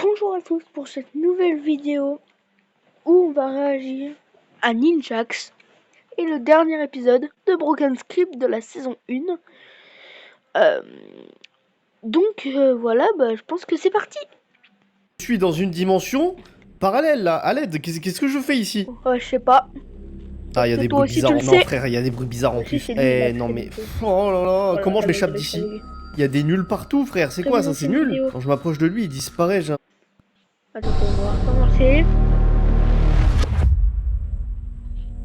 Bonjour à tous pour cette nouvelle vidéo où on va réagir à Ninjax et le dernier épisode de Broken Script de la saison 1. Voilà, je pense que c'est parti. Je suis dans une dimension parallèle là, à l'aide, qu'est-ce que je fais ici? Je sais pas. Ah, il y a des Toi bruits aussi, bizarres. tu le Non, sais. frère, il y a des bruits bizarres en plus. C'est lui, il a Non, fait mais. le truc. Oh là là, Voilà, comment je ça m'échappe va, d'ici? ça va. Il y a des nuls partout, frère. C'est quoi ça? C'est nul. vidéo. Quand je m'approche de lui, il disparaît. Attends, on va recommencer.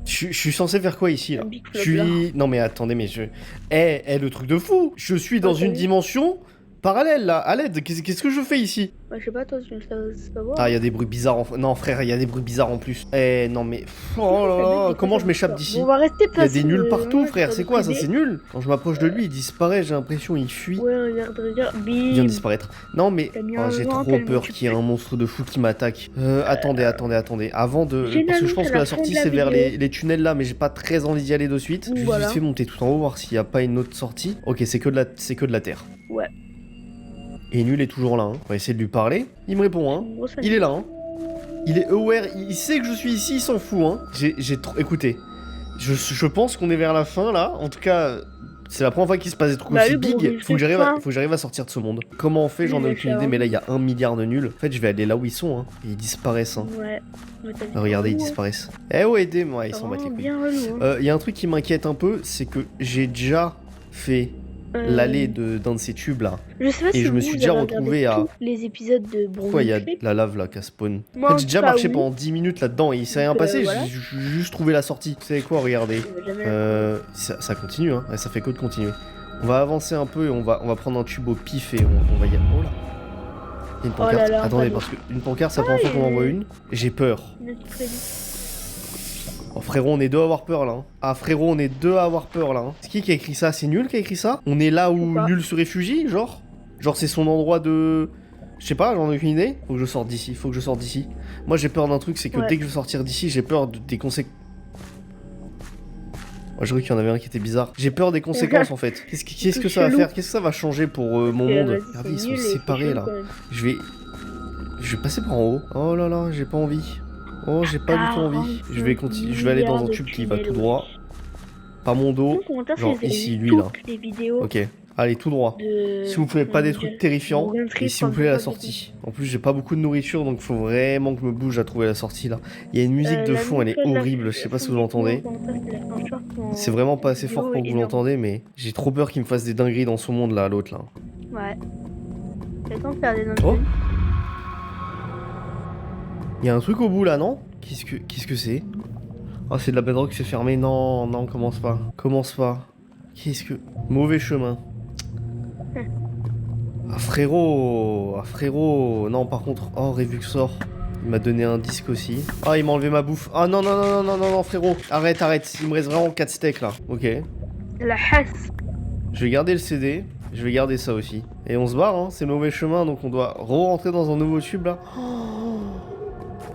Je suis censé faire quoi ici là? Un big Je flop, là. suis. Non, mais attendez, mais je. Le truc de fou! Je suis dans t'as une vu dimension parallèle là, à l'aide. Qu'est-ce que je fais ici? Je sais pas, toi, tu le savoir. Ah, il y a des bruits bizarres en. Non, frère, il y a des bruits bizarres en plus. Non, mais. Oh là là, comment je m'échappe d'ici? On va rester Il y a placé. des nuls partout, frère, c'est quoi ça? C'est nul! Quand je m'approche de lui, il disparaît, j'ai l'impression, il fuit. Ouais, regarde. Il vient de Bim. disparaître. Non, mais T'as mis oh, un j'ai vent, trop tellement peur tu qu'il y ait peux. un monstre de fou qui m'attaque. Attendez. Avant de. J'ai une Parce que je annonce pense à que la la fin sortie, de la c'est vers vidéo. les tunnels là, mais j'ai pas très envie d'y aller de suite. Je vais Voilà. vite fait monter tout en haut, voir s'il y a pas une autre sortie. Ok, c'est que de la terre. Ouais. Et Nul est toujours là, hein. On va essayer de lui parler. Il me répond, hein. Il est là, hein. Il est aware, il sait que je suis ici, il s'en fout, hein. J'ai trop. Écoutez, je pense qu'on est vers la fin là. En tout cas, c'est la première fois qu'il se passe des trucs aussi big. Faut que j'arrive à sortir de ce monde. Comment on fait? J'en ai aucune idée, mais là il y a 1 milliard de nuls. En fait, je vais aller là où ils sont, hein. Et ils disparaissent, hein. Ouais. Regardez, ils disparaissent. Eh ouais, aidez-moi, ils s'en battent les couilles. Bien relou, hein. Il y a un truc qui m'inquiète un peu, c'est que j'ai déjà fait l'allée d'un de ces tubes là. Je sais pas si je me suis déjà retrouvé à. tous les épisodes de Broken Pourquoi il y a Script. de la lave là qui spawn? Moi, En fait, en j'ai tout déjà cas, marché oui. pendant 10 minutes là-dedans et il s'est rien Donc, passé, voilà. j'ai juste trouvé la sortie. Vous savez quoi, regardez. Jamais- Ça continue, hein. Ouais, ça fait que de continuer. On va avancer un peu et on va prendre un tube au pif et on va y aller. Oh là! Il y a une Oh pancarte. là là, Attendez, pardon. parce qu'une pancarte, c'est la première fois qu'on en voit une. J'ai peur. Oh frérot, on est deux à avoir peur là. Hein. Ah frérot, on est deux à avoir peur là. Hein. C'est qui a écrit ça? C'est Nul qui a écrit ça? On est là où Nul se réfugie, genre? Genre c'est son endroit de... Je sais pas, j'en ai aucune idée. Faut que je sorte d'ici, Moi j'ai peur d'un truc, c'est que dès que je veux sortir d'ici, j'ai peur des conséquences. Moi, je croyais qu'il y en avait un qui était bizarre. J'ai peur des conséquences en fait. Qu'est-ce que ça va faire? Qu'est-ce que ça va changer pour mon monde? Regardez, ils sont séparés là. Je vais passer par en haut. Oh là là, j'ai pas envie. Oh, j'ai pas du tout envie. Je vais aller dans un tube qui va tout droit. Pas mon dos. Genre ici, lui là. Ok. Allez, tout droit. S'il vous plaît, pas des trucs terrifiants. Et s'il vous plaît, la sortie. En plus, j'ai pas beaucoup de nourriture, donc faut vraiment que je me bouge à trouver la sortie là. Il y a une musique de fond, elle est horrible. Je sais pas si vous l'entendez. C'est vraiment pas assez fort pour que vous l'entendez, mais j'ai trop peur qu'il me fasse des dingueries dans son monde là, l'autre là. Ouais. Faire des Oh! Il y a un truc au bout là, non? Qu'est-ce que c'est? Oh, c'est de la bedrock qui s'est fermée. Non, commence pas. Qu'est-ce que... Mauvais chemin. Ah frérot. Non, par contre... Oh, Revuxor. Il m'a donné un disque aussi. Ah, il m'a enlevé ma bouffe. Ah non, frérot. Arrête. Il me reste vraiment 4 steaks là. Ok. La hasse. Je vais garder le CD. Je vais garder ça aussi. Et on se barre, hein. C'est le mauvais chemin, donc on doit re-rentrer dans un nouveau tube là.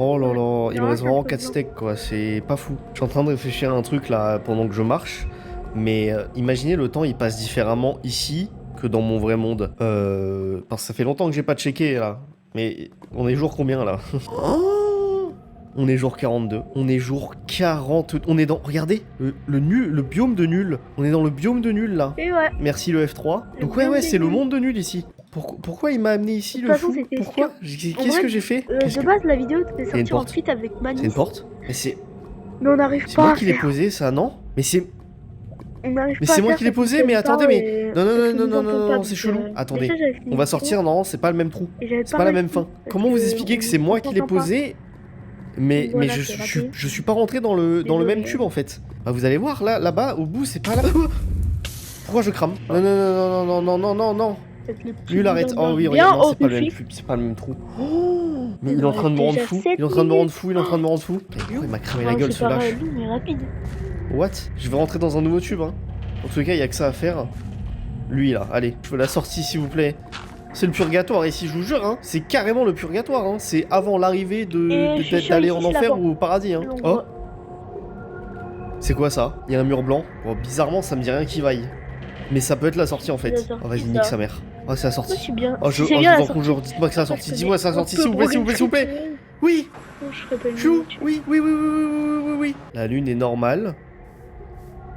Oh là là, il me reste vraiment 4 steaks quoi, c'est pas fou. Je suis en train de réfléchir à un truc là pendant que je marche, mais imaginez le temps il passe différemment ici que dans mon vrai monde. Parce que ça fait longtemps que j'ai pas checké là, mais on est jour combien là? On est jour 42, on est jour 40, on est dans, regardez, le biome de Nul, on est dans le biome de Nul là. Et ouais. Merci le F3. Donc ouais, c'est le monde de Nul ici. Pourquoi il m'a amené ici le fou? Pourquoi? Qu'est-ce que j'ai fait? De base, la vidéo devait sortir en feat avec Manu. C'est une porte? Mais on n'arrive pas. C'est moi qui l'ai posé ça, non? Mais c'est moi qui l'ai posé, mais attendez, mais... Non, c'est chelou. Attendez, on va sortir, non, c'est pas le même trou. C'est pas la même fin. Comment vous expliquer que c'est moi qui l'ai posé? Mais je suis pas rentré dans le même tube en fait. Bah vous allez voir, là-bas, au bout, c'est pas là. Pourquoi je crame? Non. Nul, arrête. Oh oui, regarde, non, c'est pas le même trou. Oh, mais il est en train de me rendre fou. Il est en train de me rendre fou. Il m'a cramé la gueule ce lâche. What? Je vais rentrer dans un nouveau tube, hein. En tout cas, il y a que ça à faire. Lui là, allez, je veux la sortie s'il vous plaît. C'est le purgatoire ici, je vous jure, hein. C'est carrément le purgatoire, hein. C'est avant l'arrivée d'aller en enfer ou au paradis, hein. Oh. C'est quoi ça? Il y a un mur blanc. Bon, bizarrement, ça me dit rien qui vaille. Mais ça peut être la sortie en fait. Oh, vas-y, nique sa mère. Oh, c'est la sortie. C'est bien. Oh, je vous en conjure, dites-moi que c'est la sortie. Dis-moi que c'est la sortie, s'il vous plaît, s'il vous plaît, s'il vous plaît. Oui. Je suis où? Oui, oui, oui, oui, oui, oui, oui. La lune est normale.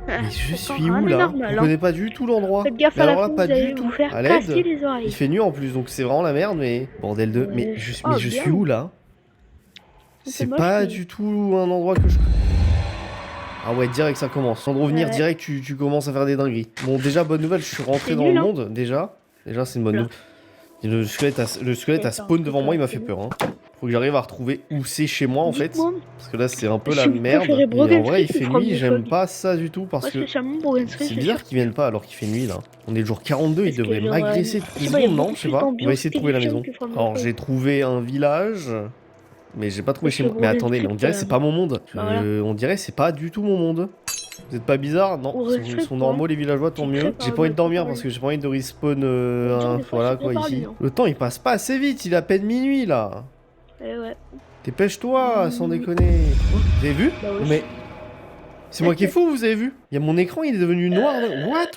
Mais je suis où là? Je connais pas du tout l'endroit. Faites gaffe mais à la alors là, con, pas vous allez du tout. vous faire À casser l'aide. les oreilles. Il fait nuit en plus, donc c'est vraiment la merde, mais bordel de. Mais je suis où là? C'est pas du tout un endroit que je. Ah ouais, direct ça commence. Sans revenir direct, tu commences à faire des dingueries. Bon, déjà, bonne nouvelle, je suis rentré dans le monde, déjà. Déjà, c'est une bonne nouvelle. Le squelette a spawn devant moi, il m'a fait peur. Hein. Faut que j'arrive à retrouver où c'est chez moi, en fait. Parce que là, c'est un peu la merde. Et en vrai, il fait nuit, j'aime pas ça du tout, parce que c'est bizarre qu'ils viennent pas alors qu'il fait nuit, là. On est le jour 42, ils devraient m'agresser toutes les secondes, non? Je sais pas. On va essayer de trouver la maison. Alors, j'ai trouvé un village... Mais j'ai pas trouvé chez moi. Mais attendez, mais on dirait que c'est pas mon monde. On dirait que c'est pas du tout mon monde. Vous êtes pas bizarre? Non, ils sont normaux les villageois, tant mieux. J'ai pas envie de dormir parce que j'ai pas envie de respawn. Voilà quoi, ici. Le temps il passe pas assez vite, il est à peine minuit là. Eh ouais. Dépêche-toi, sans déconner. Vous avez vu? Mais. C'est moi qui est fou, vous avez vu? Il y a mon écran, il est devenu noir. What?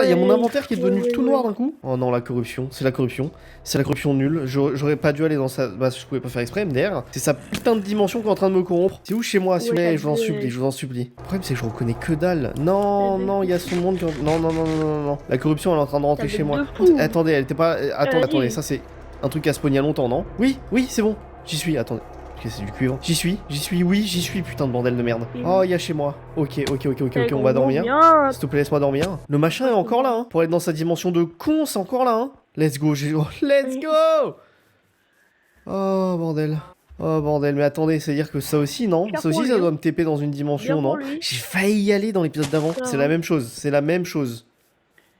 Il y a mon inventaire qui est devenu tout noir d'un coup. Oh non, la corruption, c'est la corruption. C'est la corruption nulle. J'aurais pas dû aller dans sa. Bah, je pouvais pas faire exprès, MDR. C'est sa putain de dimension qui est en train de me corrompre. C'est où chez moi, s'il vous plaît? Je vous en supplie, je vous en supplie. Le problème, c'est que je reconnais que dalle. Non, non, il y a son monde qui. Non, non, non, non, non. La corruption, elle est en train de rentrer chez moi. Attendez, elle était pas. Attendez, ça c'est un truc à spawn il y a longtemps, non? Oui, oui, c'est bon. J'y suis, attendez. C'est du cuivre. J'y suis, oui, j'y suis, putain de bordel de merde. Oh, il y a chez moi. Ok, on va dormir. S'il te plaît, laisse-moi dormir. Le machin est encore là, hein. Pour être dans sa dimension de con, c'est encore là, hein. Let's go, let's go. Oh, bordel. Oh, bordel, mais attendez, c'est-à-dire que ça aussi, non? Ça aussi, ça doit me TP dans une dimension, non? J'ai failli y aller dans l'épisode d'avant. C'est la même chose, c'est la même chose.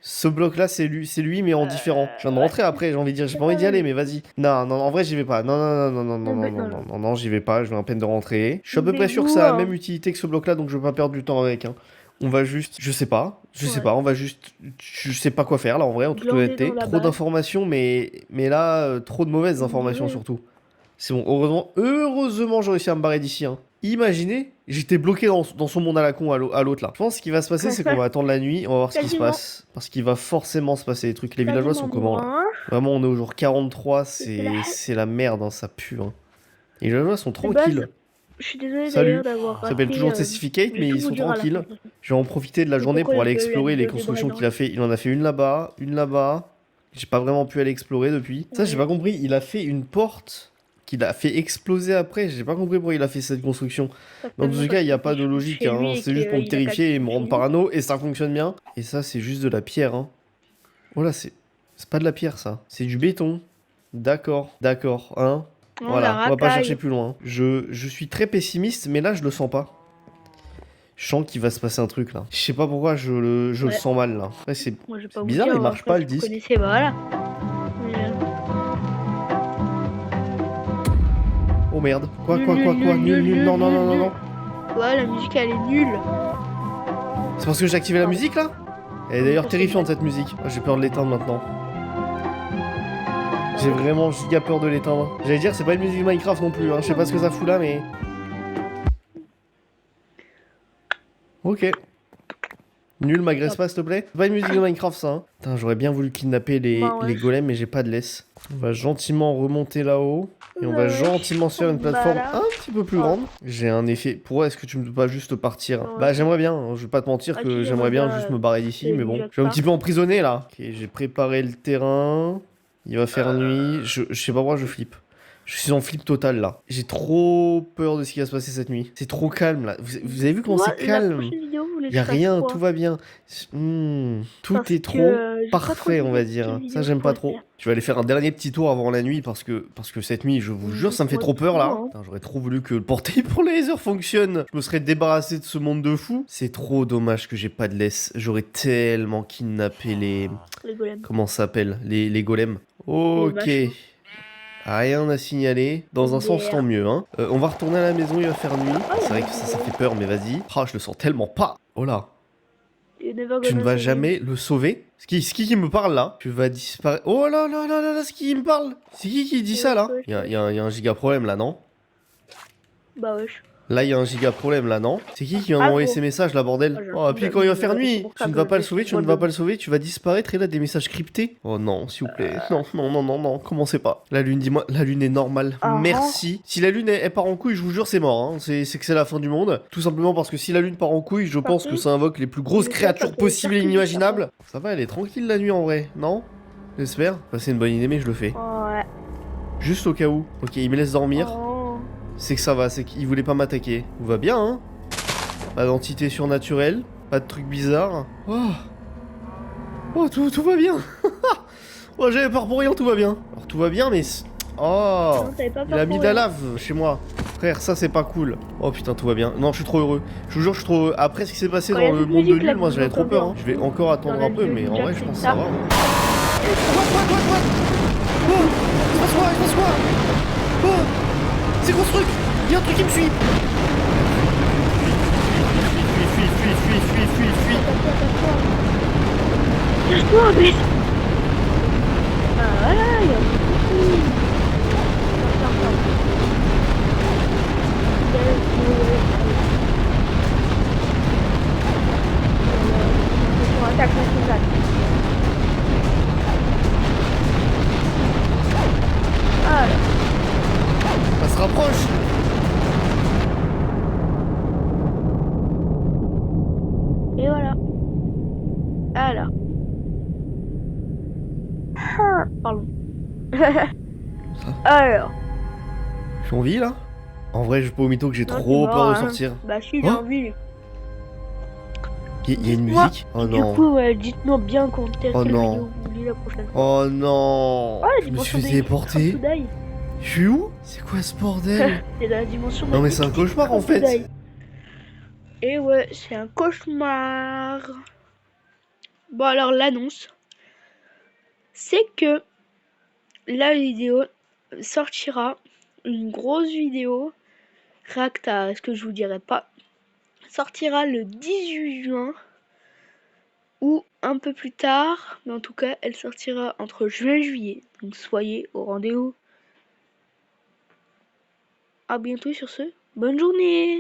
Ce bloc là c'est lui mais en différent. Je viens de rentrer après, j'ai envie de dire, j'ai pas envie d'y aller mais vas-y. Non, non, en vrai j'y vais pas. Non, non, j'y vais pas, je viens à peine de rentrer. Je suis à peu près sûr que ça a la même utilité que ce bloc là donc je veux pas perdre du temps avec. Hein. On va juste, je sais pas, on va juste, je sais pas quoi faire là en vrai en toute honnêteté. Trop d'informations mais là, trop de mauvaises informations surtout. C'est bon, heureusement j'ai réussi à me barrer d'ici. Hein. Imaginez, j'étais bloqué dans son monde à la con à l'autre là. Je pense que ce qui va se passer, c'est qu'on va attendre la nuit, on va voir ce qui se passe. Parce qu'il va forcément se passer des trucs. Les villageois sont comment là? Vraiment, on est au jour 43, c'est la merde, hein, ça pue. Hein. Les villageois sont tranquilles. Je suis désolé d'avoir. Ça s'appelle toujours Testificate, mais ils sont tranquilles. Je vais en profiter de la journée pour aller explorer les constructions qu'il a fait. Il en a fait une là-bas, une là-bas. J'ai pas vraiment pu aller explorer depuis. Ça, j'ai pas compris. Il a fait une porte qu'il a fait exploser après. J'ai pas compris pourquoi il a fait cette construction. Dans tous les cas, il n'y a pas de logique. Hein. C'est juste pour me terrifier et me rendre parano. Et ça fonctionne bien. Et ça, c'est juste de la pierre. Hein. Oh là, c'est pas de la pierre, ça. C'est du béton. D'accord. Hein. Voilà, on va pas chercher plus loin. Je suis très pessimiste, mais là, je le sens pas. Je sens qu'il va se passer un truc, là. Je sais pas pourquoi je le sens mal, là. Après, c'est bizarre, il marche pas, le disque. Voilà. Oh merde. Quoi Nul. Non. Ouais, la musique elle est nulle. C'est parce que j'ai activé la musique là? Elle est d'ailleurs terrifiante cette musique. Oh, j'ai peur de l'éteindre maintenant. J'ai vraiment giga peur de l'éteindre. J'allais dire, c'est pas une musique de Minecraft non plus. Hein. Je sais pas ce que ça fout là, mais. Ok. Nul, m'agresse pas s'il te plaît. C'est pas une musique de Minecraft ça. Hein. Putain, j'aurais bien voulu kidnapper les golems, mais j'ai pas de laisse. On va gentiment remonter là-haut. Et on va gentiment se faire une plateforme un petit peu plus grande. J'ai un effet. Pourquoi est-ce que tu me peux pas juste partir? Bah j'aimerais bien, hein. Je vais pas te mentir que j'aimerais bien juste me barrer d'ici, mais bon. Je suis un petit peu emprisonné là. Ok, j'ai préparé le terrain. Il va faire nuit. Je sais pas pourquoi je flippe. Je suis en flip total là. J'ai trop peur de ce qui va se passer cette nuit. C'est trop calme là. Vous avez vu comment c'est calme? Y a rien, tout va bien. Tout est trop parfait, on va dire. Ça, j'aime pas trop. Je vais aller faire un dernier petit tour avant la nuit parce que cette nuit, je vous jure, ça me fait trop peur là. J'aurais trop voulu que le portail pour les lasers fonctionne. Je me serais débarrassé de ce monde de fou. C'est trop dommage que j'ai pas de laisse. J'aurais tellement kidnappé les golems. Comment ça s'appelle? Les golems. Ok. Rien à signaler. Dans un sens, tant mieux. Hein. On va retourner à la maison, il va faire nuit. C'est vrai que ça fait peur, mais vas-y. Ah, je le sens tellement pas. Oh là. Tu ne vas jamais le sauver? C'est qui me parle là? Tu vas disparaître. Oh là là là là là, c'est qui me parle? C'est qui dit ça là? Il y a un giga problème là, non? Bah wesh. Là, il y a un giga problème, là, non? C'est qui vient m'envoyer ces messages, là, bordel? Oh, et puis quand il va faire nuit, tu ne vas pas le sauver, tu ne vas pas le sauver, tu vas disparaître, et là, des messages cryptés. Oh non, s'il vous plaît. Non, non, non, non, non, commencez pas. La lune, dis-moi, la lune est normale. Merci. Si la lune, elle part en couille, je vous jure, c'est mort, hein. C'est que c'est la fin du monde. Tout simplement parce que si la lune part en couille, je pense que ça invoque les plus grosses créatures possibles et inimaginables. Ça va, elle est tranquille la nuit, en vrai, non? J'espère. Enfin, c'est une bonne idée, mais je le fais. Ouais. Juste au cas où. Ok, il me laisse dormir. Oh. C'est que ça va, c'est qu'il voulait pas m'attaquer. Tout va bien, hein? Pas d'entité surnaturelle, pas de trucs bizarres. Oh, oh tout va bien. Oh, j'avais peur pour rien, tout va bien. Alors tout va bien, mais... Oh, il a mis de la lave chez moi. Frère, ça c'est pas cool. Oh putain, tout va bien. Non, je suis trop heureux. Je vous jure, je suis trop heureux. Après ce qui s'est passé dans le monde de Lille, moi j'avais trop peur. Hein. Je vais encore attendre un peu, mais en vrai, je pense que ça va. Hein. Oh, il se passe quoi? Il se passe quoi? Oh, c'est quoi ce truc? Il y a un truc qui me suit. Fuis. Lâche-toi, bête. Ah voilà, il y a un truc. Attaque, ah, ça se rapproche. Et voilà. Alors. Pardon. Alors. Je suis en vie là? En vrai, je suis pas au mytho que j'ai trop peur de sortir. Bah si, j'ai envie. Il y a une musique? Oh non. Du coup, dites-moi bien quand quelle vidéo vous voulez la prochaine fois. Oh non. Je me suis fait téléporter. Je suis où? C'est quoi ce bordel? C'est la dimension. Non mais c'est un cauchemar en fait. Et ouais, c'est un cauchemar. Bon alors l'annonce, c'est que la vidéo sortira, une grosse vidéo, Reacta, est-ce que je vous dirai pas, sortira le 18 juin ou un peu plus tard, mais en tout cas elle sortira entre juin et juillet, donc soyez au rendez-vous. À bientôt sur ce, bonne journée.